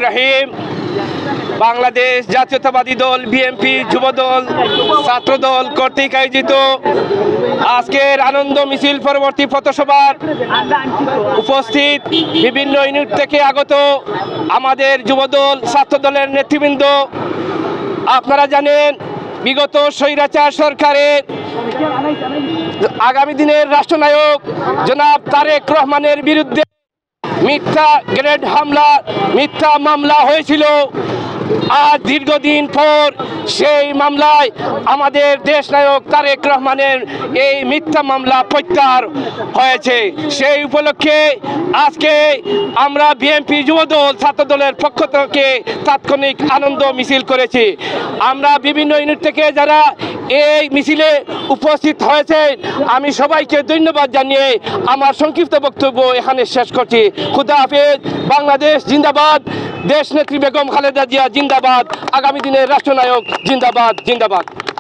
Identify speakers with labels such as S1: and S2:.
S1: রহিম বাংলাদেশ জাতীয়তাবাদী দল বিএনপি যুবদল ছাত্রদল কর্তৃক আয়োজিত আজকের আনন্দ মিছিল পরবর্তী পথসভার উপস্থিত বিভিন্ন ইউনিট থেকে আগত আমাদের যুবদল ছাত্রদলের নেতৃবৃন্দ, আপনারা জানেন বিগত স্বৈরাচার সরকারের আগামী দিনের রাষ্ট্রনায়ক জনাব তারেক রহমানের বিরুদ্ধে মিথ্যা গ্রেনেড হামলা, মিথ্যা মামলা হয়েছিল। আজ দীর্ঘদিন পর সেই মামলায় আমাদের দেশনায়ক তারেক রহমানের এই মিথ্যা মামলা প্রত্যাহার হয়েছে। সেই উপলক্ষে আজকে আমরা বিএনপি যুবদল ছাত্রদলের পক্ষ থেকে তাৎক্ষণিক আনন্দ মিছিল করেছি। আমরা বিভিন্ন ইউনিট থেকে যারা এই মিছিলে উপস্থিত হয়েছে, আমি সবাইকে ধন্যবাদ জানিয়ে আমার সংক্ষিপ্ত বক্তব্য এখানে শেষ করছি। খুদা হাফেজ। বাংলাদেশ জিন্দাবাদ। দেশ নেত্রী বেগম খালেদা জিয়া জিন্দাবাদ। আগামী দিনের রাষ্ট্রনায়ক জিন্দাবাদ জিন্দাবাদ।